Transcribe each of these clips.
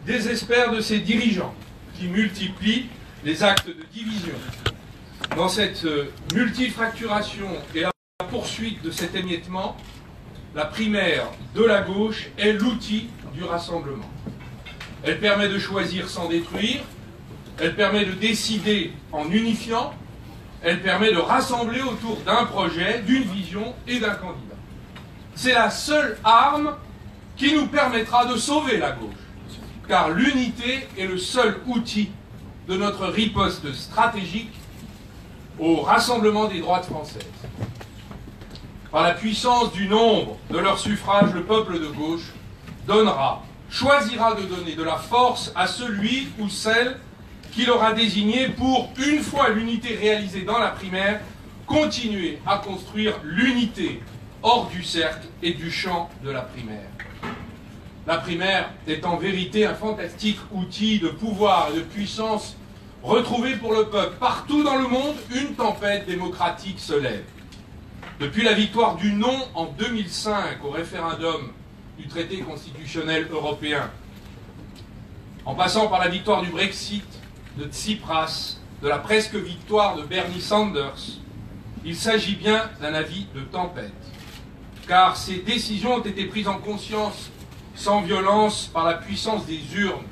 désespère de ses dirigeants qui multiplient les actes de division. Dans cette multifracturation et la poursuite de cet émiettement, la primaire de la gauche est l'outil du rassemblement. Elle permet de choisir sans détruire, elle permet de décider en unifiant, elle permet de rassembler autour d'un projet, d'une vision et d'un candidat. C'est la seule arme qui nous permettra de sauver la gauche, car l'unité est le seul outil de notre riposte stratégique au rassemblement des droites françaises. Par la puissance du nombre de leurs suffrages, le peuple de gauche choisira de donner de la force à celui ou celle qu'il aura désigné pour, une fois l'unité réalisée dans la primaire, continuer à construire l'unité hors du cercle et du champ de la primaire. La primaire est en vérité un fantastique outil de pouvoir et de puissance retrouvé pour le peuple. Partout dans le monde, une tempête démocratique se lève. Depuis la victoire du non en 2005 au référendum du traité constitutionnel européen, en passant par la victoire du Brexit de Tsipras, de la presque victoire de Bernie Sanders, il s'agit bien d'un avis de tempête. Car ces décisions ont été prises en conscience, sans violence, par la puissance des urnes.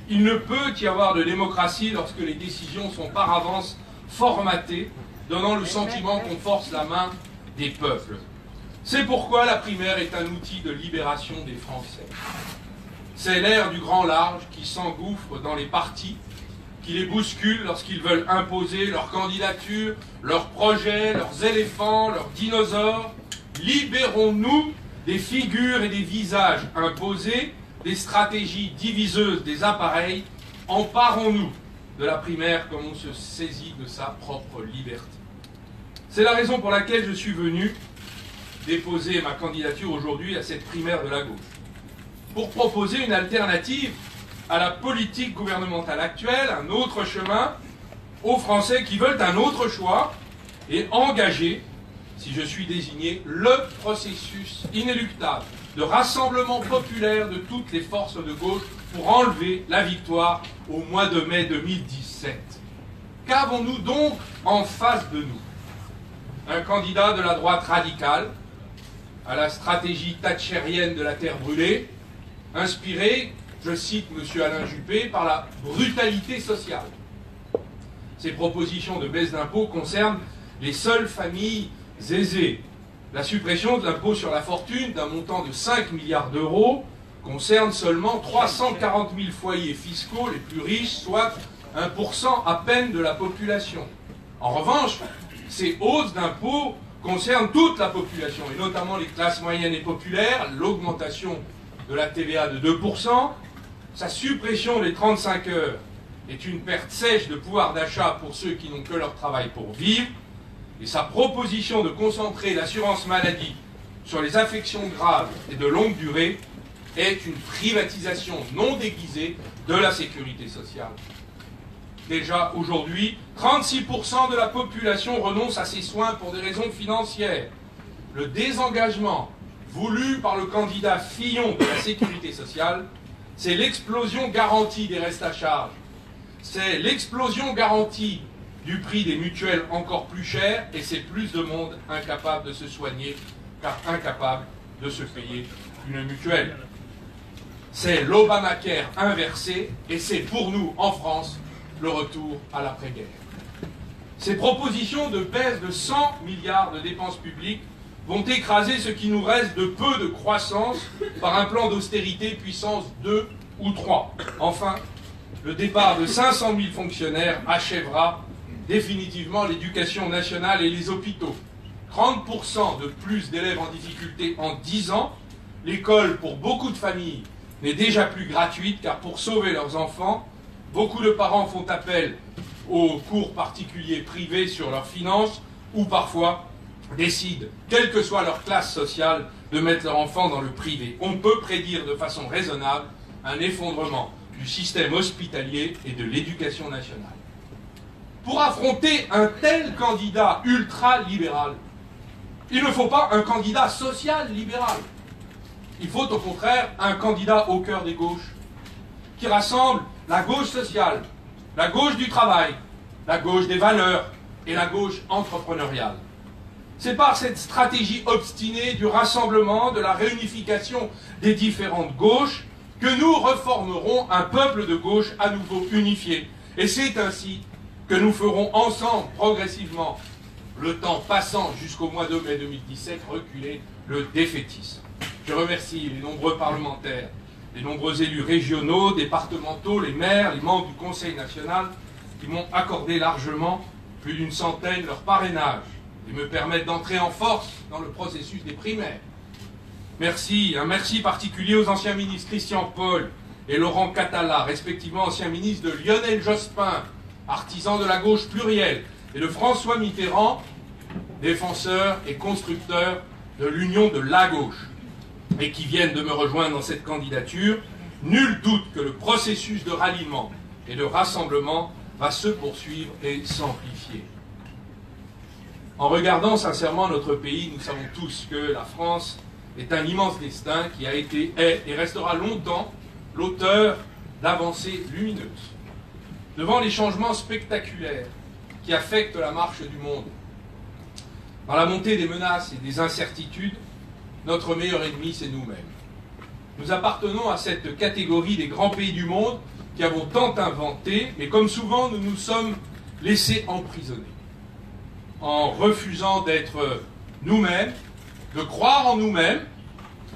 Il ne peut y avoir de démocratie lorsque les décisions sont par avance formatées, donnant le sentiment qu'on force la main des peuples. C'est pourquoi la primaire est un outil de libération des Français. C'est l'ère du grand large qui s'engouffre dans les partis, qui les bousculent lorsqu'ils veulent imposer leur candidature, leurs projets, leurs éléphants, leurs dinosaures. Libérons-nous des figures et des visages imposés, des stratégies diviseuses des appareils. Emparons-nous de la primaire comme on se saisit de sa propre liberté. C'est la raison pour laquelle je suis venu déposer ma candidature aujourd'hui à cette primaire de la gauche, pour proposer une alternative à la politique gouvernementale actuelle, un autre chemin aux Français qui veulent un autre choix et engager, si je suis désigné, le processus inéluctable de rassemblement populaire de toutes les forces de gauche pour enlever la victoire au mois de mai 2017. Qu'avons-nous donc en face de nous? Un candidat de la droite radicale, à la stratégie thatchérienne de la terre brûlée, inspiré, je cite M. Alain Juppé, par la brutalité sociale. Ces propositions de baisse d'impôts concernent les seules familles aisées. La suppression de l'impôt sur la fortune d'un montant de 5 milliards d'euros concerne seulement 340 000 foyers fiscaux les plus riches, soit 1% à peine de la population. En revanche, ces hausses d'impôts concernent toute la population, et notamment les classes moyennes et populaires, l'augmentation de la TVA de 2%, sa suppression des 35 heures est une perte sèche de pouvoir d'achat pour ceux qui n'ont que leur travail pour vivre, et sa proposition de concentrer l'assurance maladie sur les affections graves et de longue durée est une privatisation non déguisée de la sécurité sociale. Déjà aujourd'hui, 36% de la population renonce à ses soins pour des raisons financières. Le désengagement voulu par le candidat Fillon de la sécurité sociale, c'est l'explosion garantie des restes à charge. C'est l'explosion garantie du prix des mutuelles encore plus cher, et c'est plus de monde incapable de se soigner, car incapable de se payer une mutuelle. C'est l'Obamacare inversé, et c'est pour nous, en France, le retour à l'après-guerre. Ces propositions de baisse de 100 milliards de dépenses publiques vont écraser ce qui nous reste de peu de croissance par un plan d'austérité puissance 2 ou 3. Enfin, le départ de 500 000 fonctionnaires achèvera définitivement l'éducation nationale et les hôpitaux. 30% de plus d'élèves en difficulté en 10 ans. L'école, pour beaucoup de familles, n'est déjà plus gratuite, car pour sauver leurs enfants, beaucoup de parents font appel aux cours particuliers privés sur leurs finances, ou parfois décident, quelle que soit leur classe sociale, de mettre leur enfant dans le privé. On peut prédire de façon raisonnable un effondrement du système hospitalier et de l'éducation nationale. Pour affronter un tel candidat ultra-libéral, il ne faut pas un candidat social-libéral. Il faut au contraire un candidat au cœur des gauches, qui rassemble la gauche sociale, la gauche du travail, la gauche des valeurs et la gauche entrepreneuriale. C'est par cette stratégie obstinée du rassemblement, de la réunification des différentes gauches, que nous reformerons un peuple de gauche à nouveau unifié. Et c'est ainsi que nous ferons ensemble, progressivement, le temps passant jusqu'au mois de mai 2017, reculer le défaitisme. Je remercie les nombreux parlementaires, les nombreux élus régionaux, départementaux, les maires, les membres du Conseil national, qui m'ont accordé largement, plus d'une centaine, leur parrainage et me permettent d'entrer en force dans le processus des primaires. Merci, un merci particulier aux anciens ministres Christian Paul et Laurent Catala, respectivement anciens ministres de Lionel Jospin, artisan de la gauche plurielle, et de François Mitterrand, défenseur et constructeur de l'union de la gauche, et qui viennent de me rejoindre dans cette candidature. Nul doute que le processus de ralliement et de rassemblement va se poursuivre et s'amplifier. En regardant sincèrement notre pays, nous savons tous que la France est un immense destin qui a été, est et restera longtemps l'auteur d'avancées lumineuses. Devant les changements spectaculaires qui affectent la marche du monde, dans la montée des menaces et des incertitudes, notre meilleur ennemi, c'est nous-mêmes. Nous appartenons à cette catégorie des grands pays du monde qui avons tant inventé, mais comme souvent, nous nous sommes laissés emprisonner en refusant d'être nous-mêmes, de croire en nous-mêmes,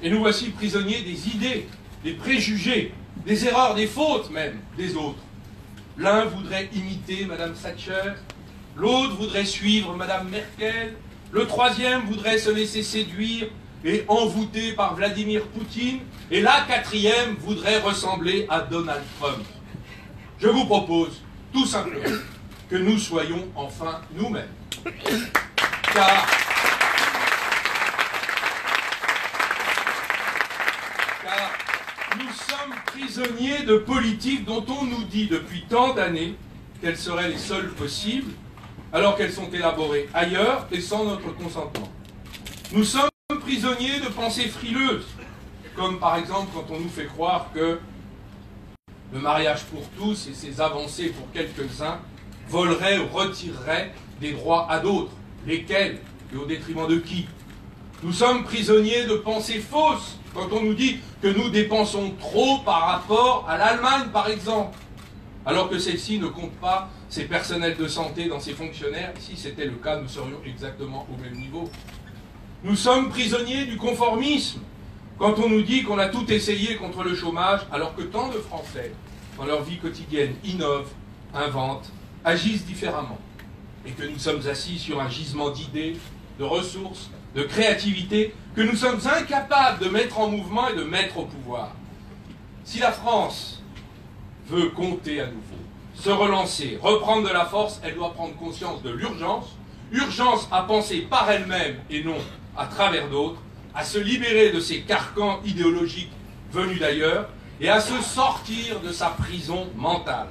et nous voici prisonniers des idées, des préjugés, des erreurs, des fautes même des autres. L'un voudrait imiter Madame Thatcher, l'autre voudrait suivre Madame Merkel, le troisième voudrait se laisser séduire et envoûter par Vladimir Poutine, et la quatrième voudrait ressembler à Donald Trump. Je vous propose tout simplement que nous soyons enfin nous-mêmes. Car nous sommes prisonniers de politiques dont on nous dit depuis tant d'années qu'elles seraient les seules possibles, alors qu'elles sont élaborées ailleurs et sans notre consentement. Nous sommes prisonniers de pensées frileuses, comme par exemple quand on nous fait croire que le mariage pour tous et ses avancées pour quelques-uns voleraient ou retireraient des droits à d'autres. Lesquels et au détriment de qui? Nous sommes prisonniers de pensées fausses quand on nous dit que nous dépensons trop par rapport à l'Allemagne, par exemple, alors que celle-ci ne compte pas ses personnels de santé dans ses fonctionnaires. Si c'était le cas, nous serions exactement au même niveau. Nous sommes prisonniers du conformisme quand on nous dit qu'on a tout essayé contre le chômage, alors que tant de Français, dans leur vie quotidienne, innovent, inventent, agissent différemment, et que nous sommes assis sur un gisement d'idées, de ressources, de créativité, que nous sommes incapables de mettre en mouvement et de mettre au pouvoir. Si la France veut compter à nouveau, se relancer, reprendre de la force, elle doit prendre conscience de l'urgence, urgence à penser par elle-même et non à travers d'autres, à se libérer de ces carcans idéologiques venus d'ailleurs et à se sortir de sa prison mentale.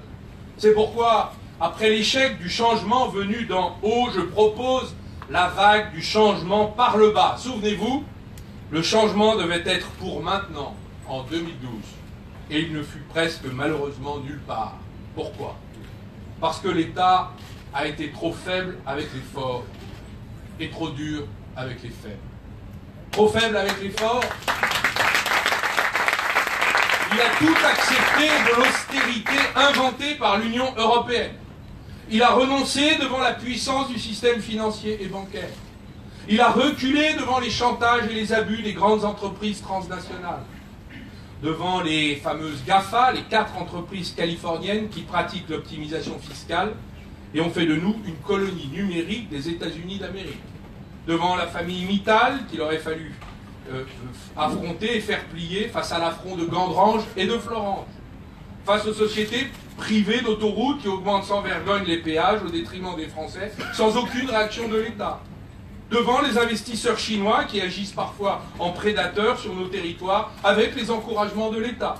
C'est pourquoi, après l'échec du changement venu d'en haut, je propose la vague du changement par le bas. Souvenez-vous, le changement devait être pour maintenant, en 2012. Et il ne fut presque malheureusement nulle part. Pourquoi? Parce que l'État a été trop faible avec les forts et trop dur avec les faibles. Trop faible avec les forts. Il a tout accepté de l'austérité inventée par l'Union européenne. Il a renoncé devant la puissance du système financier et bancaire. Il a reculé devant les chantages et les abus des grandes entreprises transnationales. Devant les fameuses GAFA, les 4 entreprises californiennes qui pratiquent l'optimisation fiscale et ont fait de nous une colonie numérique des États-Unis d'Amérique. Devant la famille Mittal, qu'il aurait fallu affronter et faire plier face à l'affront de Gandrange et de Florange. Face aux sociétés privées d'autoroutes qui augmentent sans vergogne les péages au détriment des Français, sans aucune réaction de l'État. Devant les investisseurs chinois qui agissent parfois en prédateurs sur nos territoires avec les encouragements de l'État.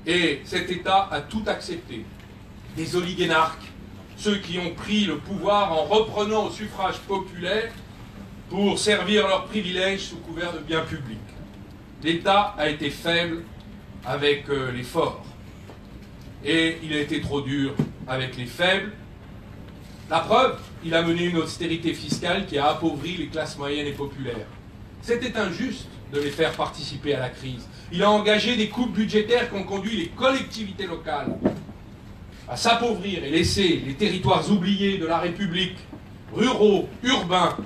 Et cet État a tout accepté. Des oligarques, ceux qui ont pris le pouvoir en reprenant au suffrage populaire pour servir leurs privilèges sous couvert de biens publics. L'État a été faible avec les forts. Et il a été trop dur avec les faibles. La preuve, il a mené une austérité fiscale qui a appauvri les classes moyennes et populaires. C'était injuste de les faire participer à la crise. Il a engagé des coupes budgétaires qui ont conduit les collectivités locales à s'appauvrir et laisser les territoires oubliés de la République, ruraux, urbains,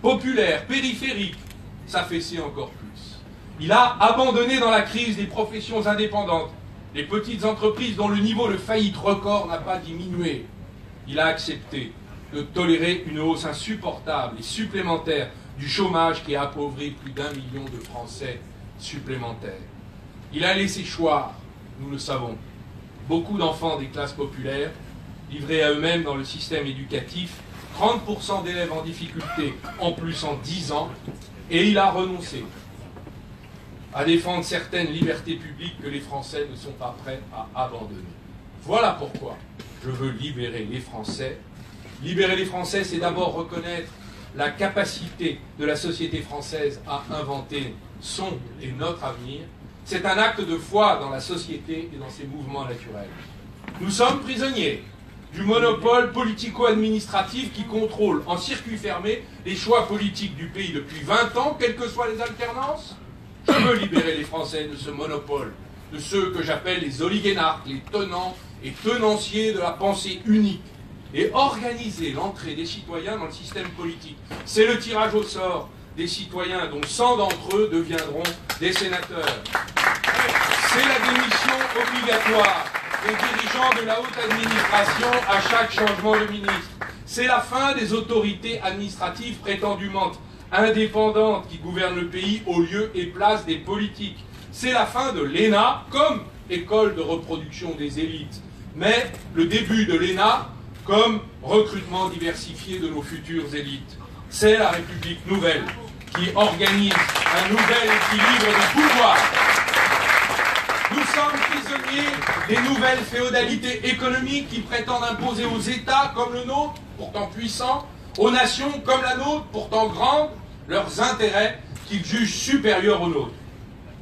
populaires, périphériques, s'affaisser encore plus. Il a abandonné dans la crise des professions indépendantes, les petites entreprises dont le niveau de faillite record n'a pas diminué. Il a accepté de tolérer une hausse insupportable et supplémentaire du chômage qui a appauvri plus d'1 million de Français supplémentaires. Il a laissé choir, nous le savons, beaucoup d'enfants des classes populaires, livrés à eux-mêmes dans le système éducatif, 30% d'élèves en difficulté en plus en 10 ans, et il a renoncé à défendre certaines libertés publiques que les Français ne sont pas prêts à abandonner. Voilà pourquoi je veux libérer les Français. Libérer les Français, c'est d'abord reconnaître la capacité de la société française à inventer son et notre avenir. C'est un acte de foi dans la société et dans ses mouvements naturels. Nous sommes prisonniers du monopole politico-administratif qui contrôle en circuit fermé les choix politiques du pays depuis 20 ans, quelles que soient les alternances. Je veux libérer les Français de ce monopole, de ceux que j'appelle les oligarques, les tenants et tenanciers de la pensée unique, et organiser l'entrée des citoyens dans le système politique. C'est le tirage au sort des citoyens, dont 100 d'entre eux deviendront des sénateurs. C'est la démission obligatoire des dirigeants de la haute administration à chaque changement de ministre. C'est la fin des autorités administratives prétendument indépendantes qui gouvernent le pays au lieu et place des politiques. C'est la fin de l'ENA comme école de reproduction des élites, mais le début de l'ENA comme recrutement diversifié de nos futures élites. C'est la République nouvelle qui organise un nouvel équilibre de pouvoir. Nous sommes prisonniers des nouvelles féodalités économiques qui prétendent imposer aux États comme le nôtre, pourtant puissants, aux nations comme la nôtre, pourtant grandes, leurs intérêts qu'ils jugent supérieurs aux nôtres.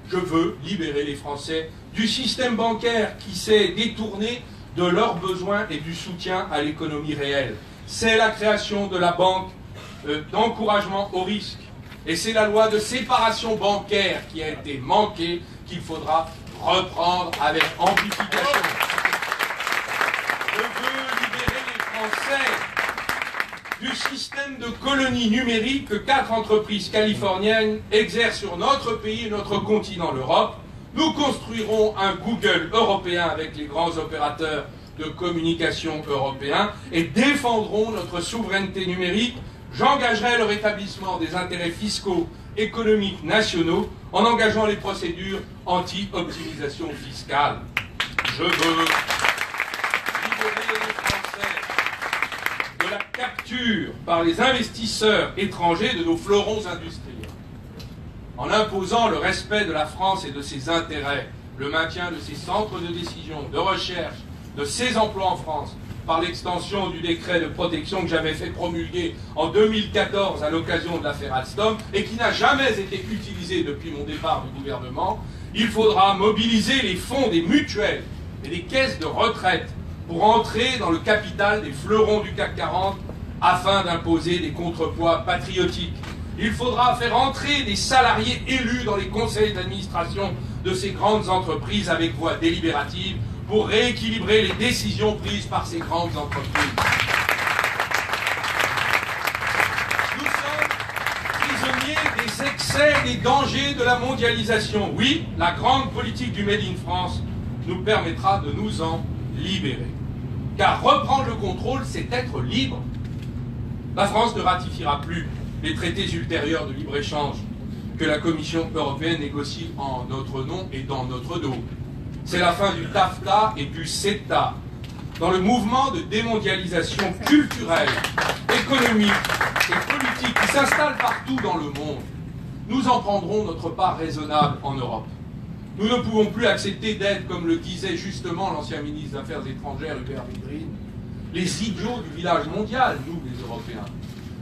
Je veux libérer les Français du système bancaire qui s'est détourné de leurs besoins et du soutien à l'économie réelle. C'est la création de la banque d'encouragement au risque. Et c'est la loi de séparation bancaire qui a été manquée, qu'il faudra reprendre avec amplification. Je veux libérer les Français du système de colonie numérique que 4 entreprises californiennes exercent sur notre pays et notre continent, l'Europe. Nous construirons un Google européen avec les grands opérateurs de communication européens et défendrons notre souveraineté numérique. J'engagerai le rétablissement des intérêts fiscaux, économiques nationaux en engageant les procédures anti-optimisation fiscale. Je veux libérer les Français de la capture par les investisseurs étrangers de nos fleurons industriels, en imposant le respect de la France et de ses intérêts, le maintien de ses centres de décision, de recherche, de ses emplois en France, par l'extension du décret de protection que j'avais fait promulguer en 2014 à l'occasion de l'affaire Alstom et qui n'a jamais été utilisé depuis mon départ du gouvernement. Il faudra mobiliser les fonds des mutuelles et des caisses de retraite pour entrer dans le capital des fleurons du CAC 40 afin d'imposer des contrepoids patriotiques. Il faudra faire entrer des salariés élus dans les conseils d'administration de ces grandes entreprises avec voix délibérative pour rééquilibrer les décisions prises par ces grandes entreprises. Nous sommes prisonniers des excès et des dangers de la mondialisation. Oui, la grande politique du Made in France nous permettra de nous en libérer. Car reprendre le contrôle, c'est être libre. La France ne ratifiera plus les traités ultérieurs de libre-échange que la Commission européenne négocie en notre nom et dans notre dos. C'est la fin du TAFTA et du CETA. Dans le mouvement de démondialisation culturelle, économique et politique qui s'installe partout dans le monde, nous en prendrons notre part raisonnable en Europe. Nous ne pouvons plus accepter d'être, comme le disait justement l'ancien ministre des Affaires étrangères, Hubert Védrine, les idiots du village mondial, nous les Européens.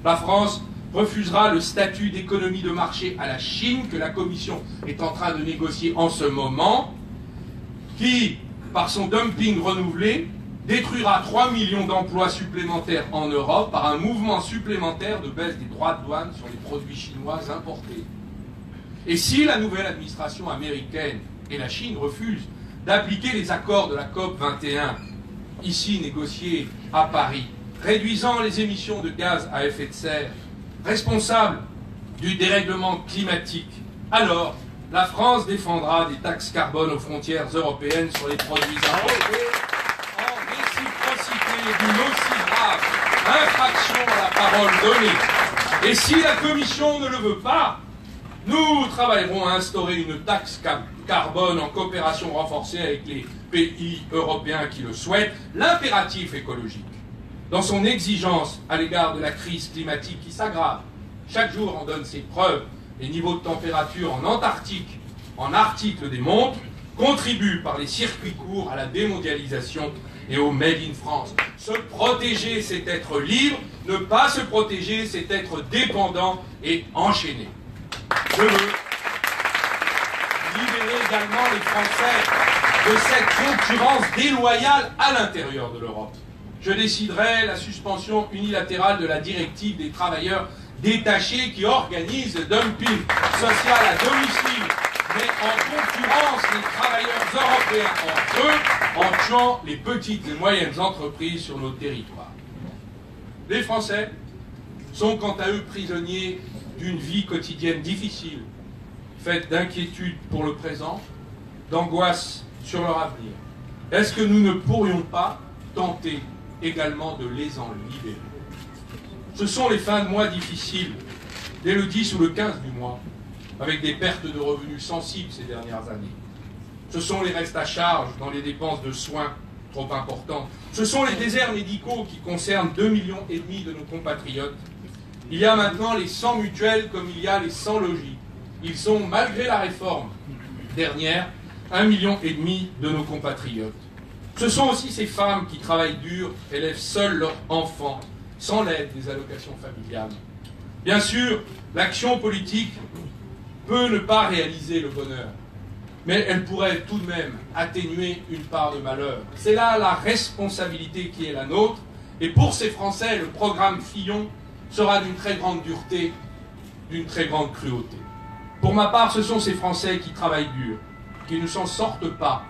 La France refusera le statut d'économie de marché à la Chine que la Commission est en train de négocier en ce moment. qui, par son dumping renouvelé, détruira 3 millions d'emplois supplémentaires en Europe par un mouvement supplémentaire de baisse des droits de douane sur les produits chinois importés. Et si la nouvelle administration américaine et la Chine refusent d'appliquer les accords de la COP 21, ici négociés à Paris, réduisant les émissions de gaz à effet de serre, responsables du dérèglement climatique, alors la France défendra des taxes carbone aux frontières européennes sur les produits importés en réciprocité d'une aussi grave infraction à la parole donnée. Et si la Commission ne le veut pas, nous travaillerons à instaurer une taxe carbone en coopération renforcée avec les pays européens qui le souhaitent. L'impératif écologique, dans son exigence à l'égard de la crise climatique qui s'aggrave, chaque jour en donne ses preuves. Les niveaux de température en Antarctique, en Arctique le démontrent, contribuent par les circuits courts à la démondialisation et au Made in France. Se protéger, c'est être libre. Ne pas se protéger, c'est être dépendant et enchaîné. Je veux libérer également les Français de cette concurrence déloyale à l'intérieur de l'Europe. Je déciderai la suspension unilatérale de la directive des travailleurs détachés qui organisent le dumping social à domicile, mais en concurrence les travailleurs européens entre eux, en tuant les petites et moyennes entreprises sur nos territoires. Les Français sont quant à eux prisonniers d'une vie quotidienne difficile, faite d'inquiétude pour le présent, d'angoisse sur leur avenir. Est-ce que nous ne pourrions pas tenter également de les en libérer? Ce sont les fins de mois difficiles, dès le 10 ou le 15 du mois, avec des pertes de revenus sensibles ces dernières années. Ce sont les restes à charge dans les dépenses de soins trop importantes. Ce sont les déserts médicaux qui concernent 2,5 millions de nos compatriotes. Il y a maintenant les 100 mutuelles comme il y a les 100 logis. Ils sont, malgré la réforme dernière, 1,5 million de nos compatriotes. Ce sont aussi ces femmes qui travaillent dur, élèvent seules leurs enfants, sans l'aide des allocations familiales. Bien sûr, l'action politique peut ne pas réaliser le bonheur, mais elle pourrait tout de même atténuer une part de malheur. C'est là la responsabilité qui est la nôtre, et pour ces Français, le programme Fillon sera d'une très grande dureté, d'une très grande cruauté. Pour ma part, ce sont ces Français qui travaillent dur, qui ne s'en sortent pas,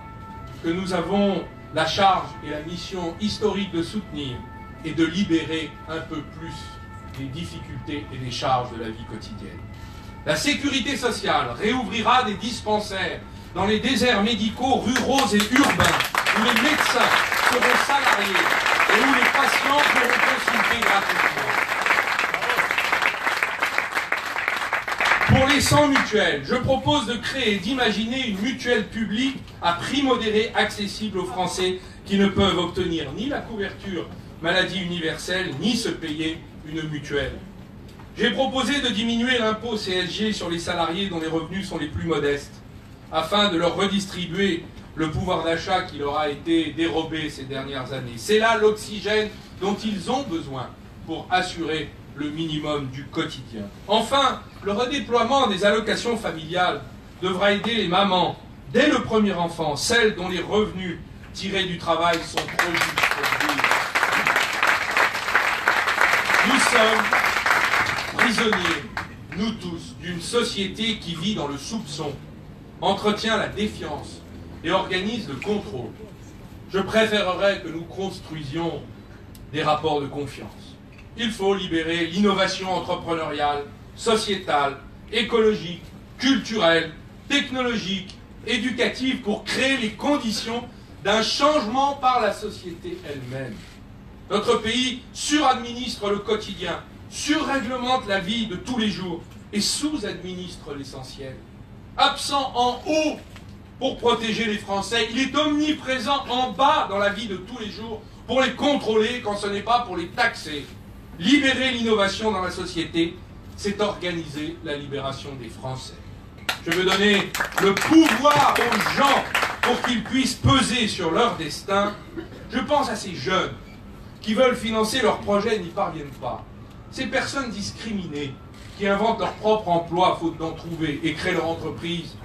que nous avons la charge et la mission historique de soutenir et de libérer un peu plus des difficultés et des charges de la vie quotidienne. La sécurité sociale réouvrira des dispensaires dans les déserts médicaux ruraux et urbains, où les médecins seront salariés et où les patients pourront consulter gratuitement. Pour les 100 mutuelles, je propose de créer et d'imaginer une mutuelle publique à prix modéré accessible aux Français qui ne peuvent obtenir ni la couverture maladie universelle, ni se payer une mutuelle. J'ai proposé de diminuer l'impôt CSG sur les salariés dont les revenus sont les plus modestes, afin de leur redistribuer le pouvoir d'achat qui leur a été dérobé ces dernières années. C'est là l'oxygène dont ils ont besoin pour assurer le minimum du quotidien. Enfin, le redéploiement des allocations familiales devra aider les mamans, dès le premier enfant, celles dont les revenus tirés du travail sont trop justes pour vivre. Nous sommes prisonniers, nous tous, d'une société qui vit dans le soupçon, entretient la défiance et organise le contrôle. Je préférerais que nous construisions des rapports de confiance. Il faut libérer l'innovation entrepreneuriale, sociétale, écologique, culturelle, technologique, éducative pour créer les conditions d'un changement par la société elle-même. Notre pays suradministre le quotidien, surréglemente la vie de tous les jours et sous-administre l'essentiel. Absent en haut pour protéger les Français, il est omniprésent en bas dans la vie de tous les jours pour les contrôler quand ce n'est pas pour les taxer. Libérer l'innovation dans la société, c'est organiser la libération des Français. Je veux donner le pouvoir aux gens pour qu'ils puissent peser sur leur destin. Je pense à ces jeunes qui veulent financer leurs projets et n'y parviennent pas. Ces personnes discriminées qui inventent leur propre emploi faute d'en trouver et créent leur entreprise.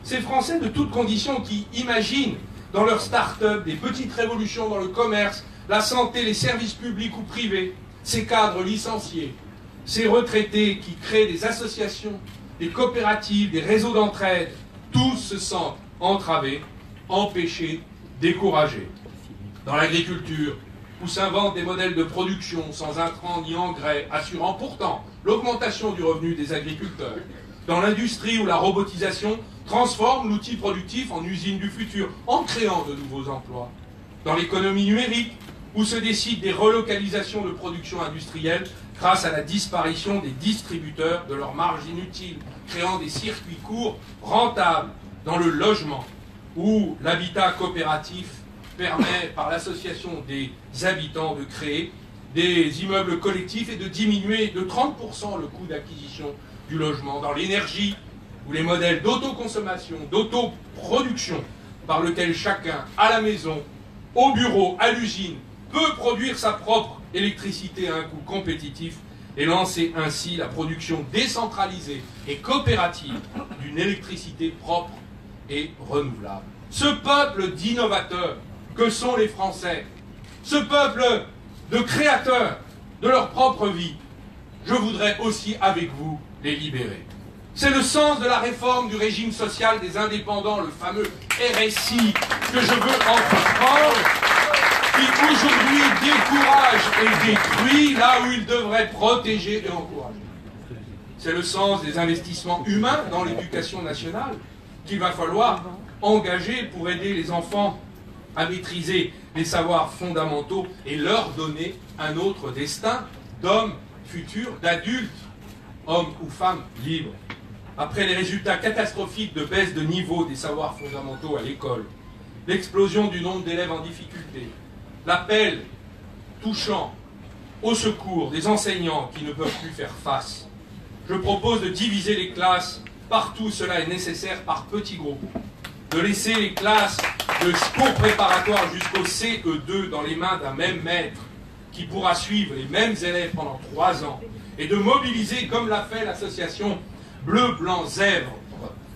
Ces Français de toutes conditions qui imaginent dans leurs start-up, des petites révolutions dans le commerce, la santé, les services publics ou privés, ces cadres licenciés, ces retraités qui créent des associations, des coopératives, des réseaux d'entraide, tous se sentent entravés, empêchés, découragés. Dans l'agriculture, où s'inventent des modèles de production sans intrants ni engrais, assurant pourtant l'augmentation du revenu des agriculteurs. Dans l'industrie où la robotisation transforme l'outil productif en usine du futur, en créant de nouveaux emplois. Dans l'économie numérique, où se décident des relocalisations de production industrielle grâce à la disparition des distributeurs de leurs marges inutiles, créant des circuits courts rentables. Dans le logement, où l'habitat coopératif permet par l'association des habitants de créer des immeubles collectifs et de diminuer de 30% le coût d'acquisition du logement. Dans l'énergie, où les modèles d'autoconsommation, d'autoproduction, par lesquels chacun, à la maison, au bureau, à l'usine, peut produire sa propre électricité à un coût compétitif et lancer ainsi la production décentralisée et coopérative d'une électricité propre et renouvelable. Ce peuple d'innovateurs que sont les Français, ce peuple de créateurs de leur propre vie, je voudrais aussi avec vous les libérer. C'est le sens de la réforme du régime social des indépendants, le fameux RSI, que je veux entreprendre, qui aujourd'hui décourage et détruit là où il devrait protéger et encourager. C'est le sens des investissements humains dans l'éducation nationale qu'il va falloir engager pour aider les enfants à maîtriser les savoirs fondamentaux et leur donner un autre destin d'hommes futurs, d'adultes, hommes ou femmes libres. Après les résultats catastrophiques de baisse de niveau des savoirs fondamentaux à l'école, l'explosion du nombre d'élèves en difficulté, l'appel touchant au secours des enseignants qui ne peuvent plus faire face, je propose de diviser les classes partout où cela est nécessaire par petits groupes, de laisser les classes de cours préparatoires jusqu'au CE2 dans les mains d'un même maître qui pourra suivre les mêmes élèves pendant 3 ans et de mobiliser, comme l'a fait l'association Bleu, Blanc, Zèbre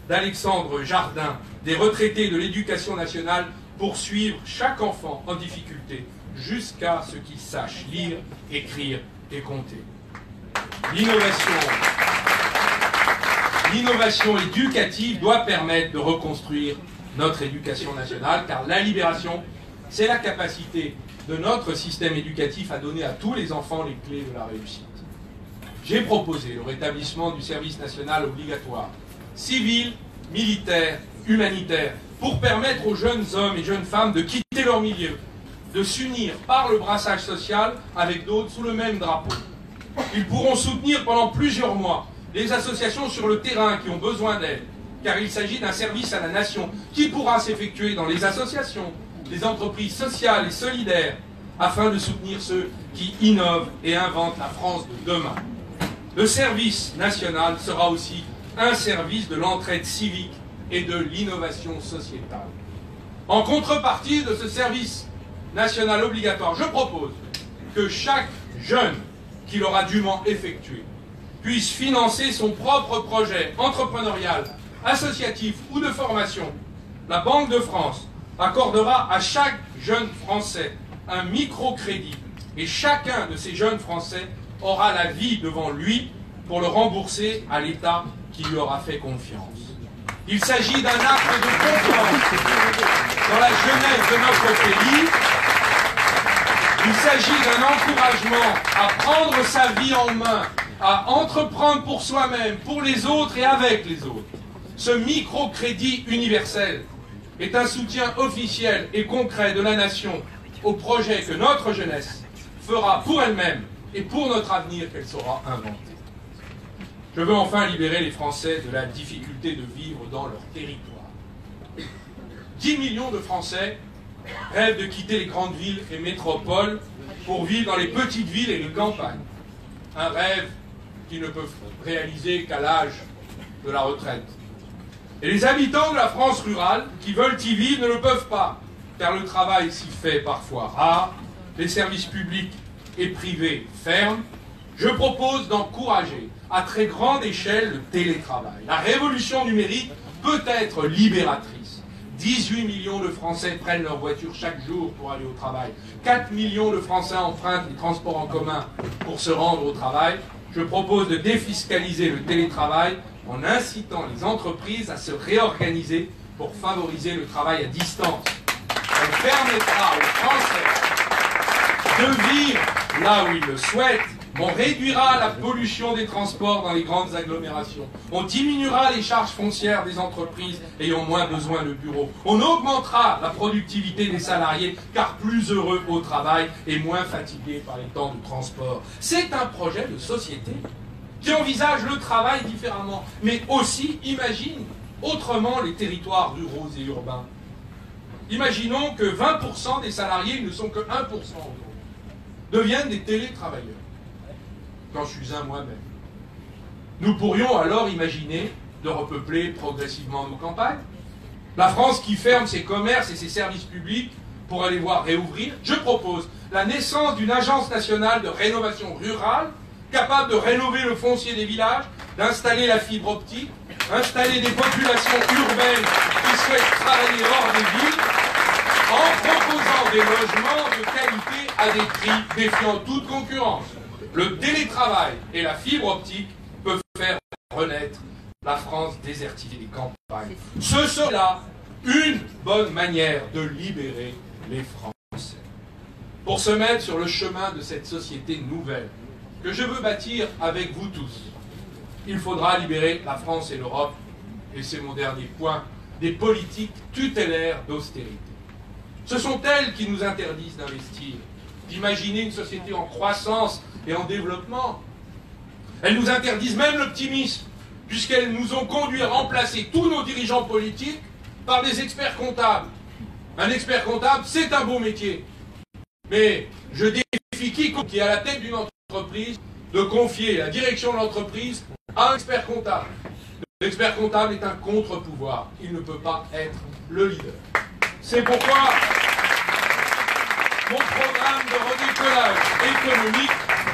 d'Alexandre Jardin, des retraités de l'éducation nationale pour suivre chaque enfant en difficulté jusqu'à ce qu'il sache lire, écrire et compter. L'innovation éducative doit permettre de reconstruire notre éducation nationale, car la libération, c'est la capacité de notre système éducatif à donner à tous les enfants les clés de la réussite. J'ai proposé le rétablissement du service national obligatoire, civil, militaire, humanitaire, pour permettre aux jeunes hommes et jeunes femmes de quitter leur milieu, de s'unir par le brassage social avec d'autres sous le même drapeau. Ils pourront soutenir pendant plusieurs mois les associations sur le terrain qui ont besoin d'aide, car il s'agit d'un service à la nation qui pourra s'effectuer dans les associations, les entreprises sociales et solidaires, afin de soutenir ceux qui innovent et inventent la France de demain. Le service national sera aussi un service de l'entraide civique et de l'innovation sociétale. En contrepartie de ce service national obligatoire, je propose que chaque jeune qui l'aura dûment effectué puisse financer son propre projet entrepreneurial, associatif ou de formation. La Banque de France accordera à chaque jeune Français un microcrédit et chacun de ces jeunes Français aura la vie devant lui pour le rembourser à l'État qui lui aura fait confiance. Il s'agit d'un acte de confiance dans la jeunesse de notre pays. Il s'agit d'un encouragement à prendre sa vie en main, à entreprendre pour soi-même, pour les autres et avec les autres. Ce microcrédit universel est un soutien officiel et concret de la nation au projet que notre jeunesse fera pour elle-même et pour notre avenir qu'elle saura inventer. Je veux enfin libérer les Français de la difficulté de vivre dans leur territoire. 10 millions de Français rêvent de quitter les grandes villes et métropoles pour vivre dans les petites villes et les campagnes. Un rêve qu'ils ne peuvent réaliser qu'à l'âge de la retraite. Et les habitants de la France rurale qui veulent y vivre ne le peuvent pas, car le travail s'y fait parfois rare, les services publics et privés ferment. Je propose d'encourager à très grande échelle le télétravail. La révolution numérique peut être libératrice, 18 millions de Français prennent leur voiture chaque jour pour aller au travail. 4 millions de Français empruntent les transports en commun pour se rendre au travail. Je propose de défiscaliser le télétravail en incitant les entreprises à se réorganiser pour favoriser le travail à distance. On permettra aux Français de vivre là où ils le souhaitent. On réduira la pollution des transports dans les grandes agglomérations. On diminuera les charges foncières des entreprises ayant moins besoin de bureaux. On augmentera la productivité des salariés car plus heureux au travail et moins fatigués par les temps de transport. C'est un projet de société qui envisage le travail différemment, mais aussi imagine autrement les territoires ruraux et urbains. Imaginons que 20% des salariés, ils ne sont que 1% deviennent des télétravailleurs. J'en suis un moi-même. Nous pourrions alors imaginer de repeupler progressivement nos campagnes. La France qui ferme ses commerces et ses services publics pour aller voir réouvrir. Je propose la naissance d'une agence nationale de rénovation rurale capable de rénover le foncier des villages, d'installer la fibre optique, installer des populations urbaines qui souhaitent travailler hors des villes, en proposant des logements de qualité à des prix défiant toute concurrence. Le télétravail et la fibre optique peuvent faire renaître la France désertifiée des campagnes. Ce sera une bonne manière de libérer les Français. Pour se mettre sur le chemin de cette société nouvelle que je veux bâtir avec vous tous, il faudra libérer la France et l'Europe, et c'est mon dernier point, des politiques tutélaires d'austérité. Ce sont elles qui nous interdisent d'investir, d'imaginer une société en croissance et en développement. Elles nous interdisent même l'optimisme, puisqu'elles nous ont conduit à remplacer tous nos dirigeants politiques par des experts comptables. Un expert comptable, c'est un beau métier. Mais je défie quiconque qui est à la tête d'une entreprise de confier la direction de l'entreprise à un expert comptable. L'expert comptable est un contre-pouvoir. Il ne peut pas être le leader. C'est pourquoi mon programme de redécollage économique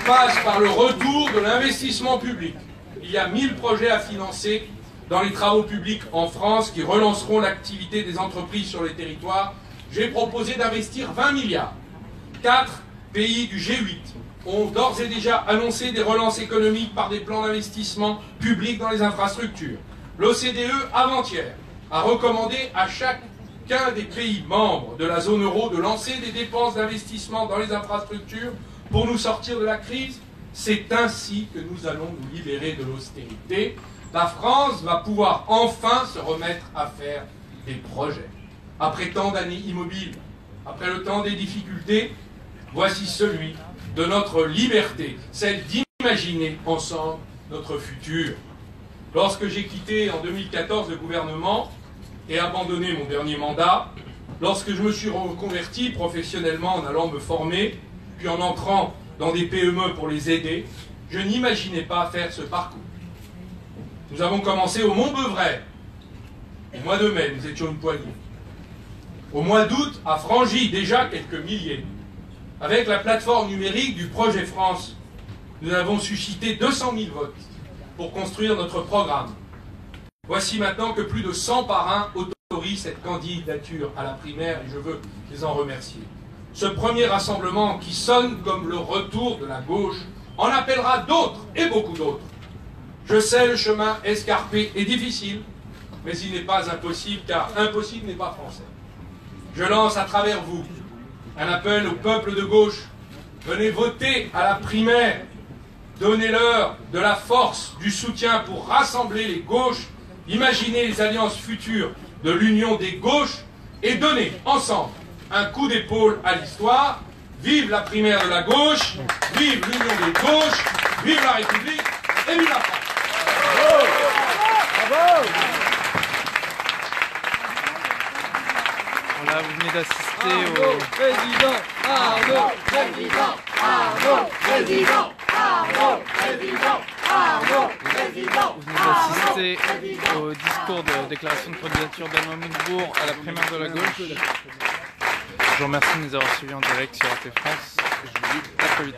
passe par le retour de l'investissement public. Il y a 1000 projets à financer dans les travaux publics en France qui relanceront l'activité des entreprises sur les territoires. J'ai proposé d'investir 20 milliards. 4 pays du G8 ont d'ores et déjà annoncé des relances économiques par des plans d'investissement publics dans les infrastructures. L'OCDE, avant-hier, a recommandé à chacun des pays membres de la zone euro de lancer des dépenses d'investissement dans les infrastructures pour nous sortir de la crise. C'est ainsi que nous allons nous libérer de l'austérité. La France va pouvoir enfin se remettre à faire des projets. Après tant d'années immobiles, après le temps des difficultés, voici celui de notre liberté, celle d'imaginer ensemble notre futur. Lorsque j'ai quitté en 2014 le gouvernement et abandonné mon dernier mandat, lorsque je me suis reconverti professionnellement en allant me former, puis en entrant dans des PME pour les aider, je n'imaginais pas faire ce parcours. Nous avons commencé au Mont-Beuvray. Au mois de mai, nous étions une poignée. Au mois d'août, à Frangy, déjà quelques milliers. Avec la plateforme numérique du Projet France, nous avons suscité 200 000 votes pour construire notre programme. Voici maintenant que plus de 100 parrains autorisent cette candidature à la primaire et je veux les en remercier. Ce premier rassemblement qui sonne comme le retour de la gauche en appellera d'autres et beaucoup d'autres. Je sais, le chemin escarpé est difficile, mais il n'est pas impossible car impossible n'est pas français. Je lance à travers vous un appel au peuple de gauche. Venez voter à la primaire. Donnez-leur de la force, du soutien pour rassembler les gauches, imaginer les alliances futures de l'union des gauches et donner ensemble un coup d'épaule à l'histoire. Vive la primaire de la gauche, vive l'union des gauches, vive la République et vive la France. Bravo. Bravo. Voilà, vous venez d'assister au président, Arnaud, président, Arnaud, président, Arnaud, président, Arnaud, président. Vous venez d'assister au discours de déclaration de candidature d'Alain Montebourg à la primaire de la gauche. Je vous remercie de nous avoir suivis en direct sur RT France. Je vous dis à très vite.